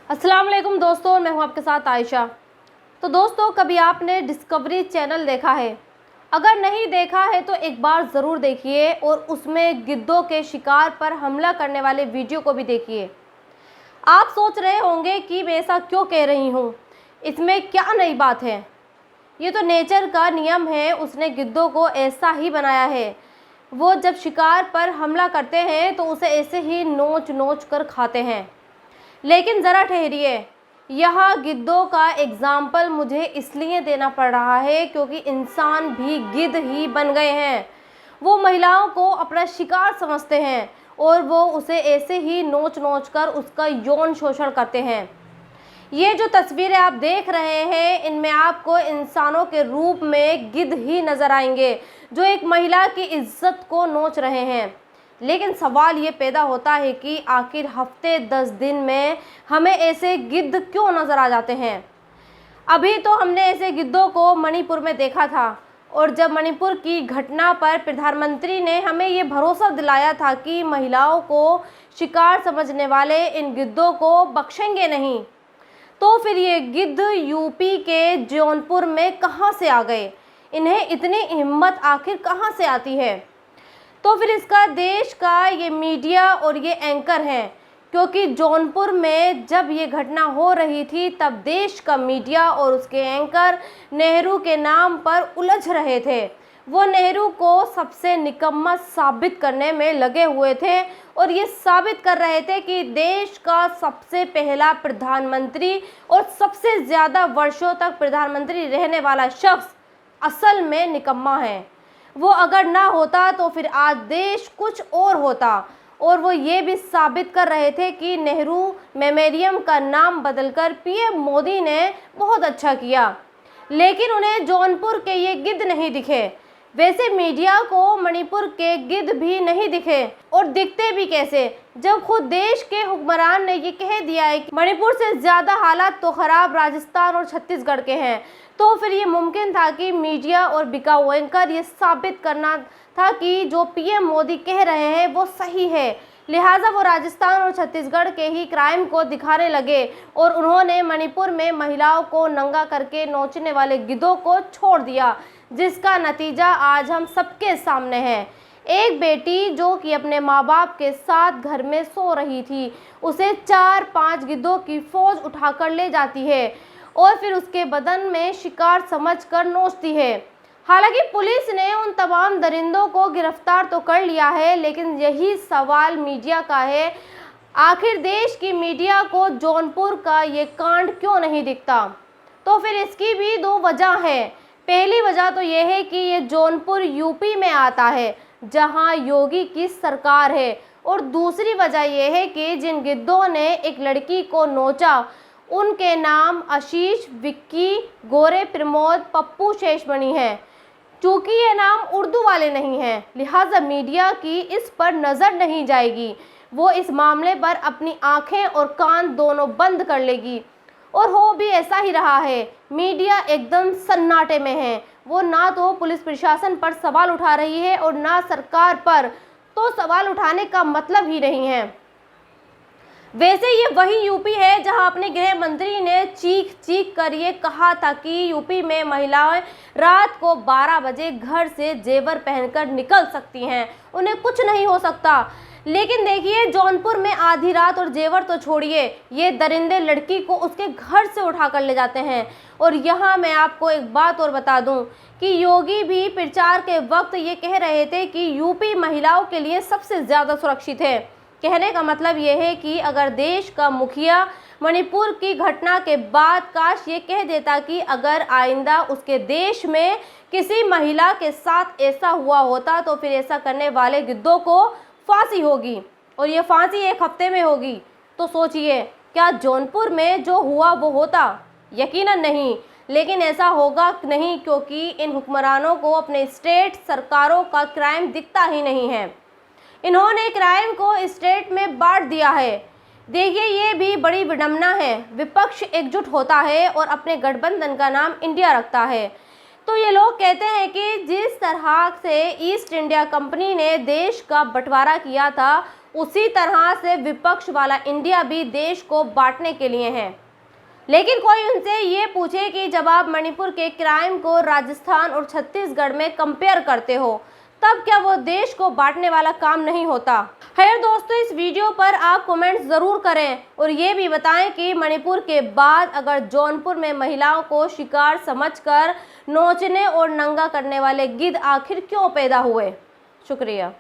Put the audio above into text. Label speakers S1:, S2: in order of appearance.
S1: अस्सलाम वालेकुम दोस्तों, मैं हूं आपके साथ आयशा। तो दोस्तों, कभी आपने डिस्कवरी चैनल देखा है? अगर नहीं देखा है तो एक बार ज़रूर देखिए और उसमें गिद्धों के शिकार पर हमला करने वाले वीडियो को भी देखिए। आप सोच रहे होंगे कि मैं ऐसा क्यों कह रही हूँ, इसमें क्या नई बात है। ये तो नेचर का नियम है, उसने गिद्धों को ऐसा ही बनाया है। वो जब शिकार पर हमला करते हैं तो उसे ऐसे ही नोच नोच कर खाते हैं। लेकिन ज़रा ठहरिए, यह गिद्धों का एग्ज़ाम्पल मुझे इसलिए देना पड़ रहा है क्योंकि इंसान भी गिद्ध ही बन गए हैं। वो महिलाओं को अपना शिकार समझते हैं और वो उसे ऐसे ही नोच नोच कर उसका यौन शोषण करते हैं। ये जो तस्वीरें आप देख रहे हैं, इनमें आपको इंसानों के रूप में गिद्ध ही नज़र आएंगे जो एक महिला की इज्जत को नोच रहे हैं। लेकिन सवाल ये पैदा होता है कि आखिर हफ्ते 10 दिन में हमें ऐसे गिद्ध क्यों नज़र आ जाते हैं। अभी तो हमने ऐसे गिद्धों को मणिपुर में देखा था, और जब मणिपुर की घटना पर प्रधानमंत्री ने हमें ये भरोसा दिलाया था कि महिलाओं को शिकार समझने वाले इन गिद्धों को बख्शेंगे नहीं, तो फिर ये गिद्ध यूपी के जौनपुर में कहाँ से आ गए? इन्हें इतनी हिम्मत आखिर कहाँ से आती है? तो फिर इसका देश का ये मीडिया और ये एंकर हैं, क्योंकि जौनपुर में जब ये घटना हो रही थी तब देश का मीडिया और उसके एंकर नेहरू के नाम पर उलझ रहे थे। वो नेहरू को सबसे निकम्मा साबित करने में लगे हुए थे और ये साबित कर रहे थे कि देश का सबसे पहला प्रधानमंत्री और सबसे ज़्यादा वर्षों तक प्रधानमंत्री रहने वाला शख्स असल में निकम्मा है। वो अगर ना होता तो फिर आज देश कुछ और होता। और वो ये भी साबित कर रहे थे कि नेहरू मेमोरियम का नाम बदलकर पीएम मोदी ने बहुत अच्छा किया। लेकिन उन्हें जौनपुर के ये गिद्ध नहीं दिखे। वैसे मीडिया को मणिपुर के गिद्ध भी नहीं दिखे, और दिखते भी कैसे जब खुद देश के हुक्मरान ने ये कह दिया है कि मणिपुर से ज़्यादा हालात तो ख़राब राजस्थान और छत्तीसगढ़ के हैं। तो फिर ये मुमकिन था कि मीडिया और बिकाऊ एंकर ये साबित करना था कि जो पीएम मोदी कह रहे हैं वो सही है। लिहाजा वो राजस्थान और छत्तीसगढ़ के ही क्राइम को दिखाने लगे और उन्होंने मणिपुर में महिलाओं को नंगा करके नोचने वाले गिद्धों को छोड़ दिया, जिसका नतीजा आज हम सबके सामने है। एक बेटी जो कि अपने माँ बाप के साथ घर में सो रही थी, उसे 4-5 गिद्धों की फौज उठाकर ले जाती है और फिर उसके बदन में शिकार समझकर नोचती है। हालांकि पुलिस ने उन तमाम दरिंदों को गिरफ्तार तो कर लिया है, लेकिन यही सवाल मीडिया का है, आखिर देश की मीडिया को जौनपुर का ये कांड क्यों नहीं दिखता? तो फिर इसकी भी 2 वजह है। पहली वजह तो ये है कि ये जौनपुर यूपी में आता है जहां योगी की सरकार है, और दूसरी वजह यह है कि जिन गिद्धों ने एक लड़की को नोचा उनके नाम आशीष, विक्की, गोरे, प्रमोद, पप्पू, शेषमणि हैं। चूँकि ये नाम उर्दू वाले नहीं हैं, लिहाजा मीडिया की इस पर नज़र नहीं जाएगी। वो इस मामले पर अपनी आंखें और कान दोनों बंद कर लेगी, और हो भी ऐसा ही रहा है। मीडिया एकदम सन्नाटे में है। वो ना तो पुलिस प्रशासन पर सवाल उठा रही है और ना सरकार पर, तो सवाल उठाने का मतलब ही नहीं है। वैसे ये वही यूपी है जहां अपने गृह मंत्री ने चीख चीख कर ये कहा था कि यूपी में महिलाएं रात को 12 बजे घर से जेवर पहनकर निकल सकती हैं, उन्हें कुछ नहीं हो सकता। लेकिन देखिए, जौनपुर में आधी रात और जेवर तो छोड़िए, ये दरिंदे लड़की को उसके घर से उठा कर ले जाते हैं। और यहाँ मैं आपको एक बात और बता दूं कि योगी भी प्रचार के वक्त ये कह रहे थे कि यूपी महिलाओं के लिए सबसे ज़्यादा सुरक्षित है। कहने का मतलब ये है कि अगर देश का मुखिया मणिपुर की घटना के बाद काश ये कह देता कि अगर आइंदा उसके देश में किसी महिला के साथ ऐसा हुआ होता तो फिर ऐसा करने वाले गिद्धों को फांसी होगी, और ये फांसी 1 हफ्ते में होगी, तो सोचिए क्या जौनपुर में जो हुआ वो होता? यकीनन नहीं। लेकिन ऐसा होगा नहीं, क्योंकि इन हुक्मरानों को अपने स्टेट सरकारों का क्राइम दिखता ही नहीं है। इन्होंने क्राइम को स्टेट में बांट दिया है। देखिए, ये भी बड़ी विडंबना है। विपक्ष एकजुट होता है और अपने गठबंधन का नाम इंडिया रखता है। तो ये लोग कहते हैं कि जिस तरह से ईस्ट इंडिया कंपनी ने देश का बंटवारा किया था, उसी तरह से विपक्ष वाला इंडिया भी देश को बांटने के लिए है। लेकिन कोई उनसे ये पूछे कि जब आप मणिपुर के क्राइम को राजस्थान और छत्तीसगढ़ में कंपेयर करते हो, तब क्या वो देश को बांटने वाला काम नहीं होता? खैर दोस्तों, इस वीडियो पर आप कमेंट ज़रूर करें और ये भी बताएं कि मणिपुर के बाद अगर जौनपुर में महिलाओं को शिकार समझकर नोचने और नंगा करने वाले गिद्ध आखिर क्यों पैदा हुए। शुक्रिया।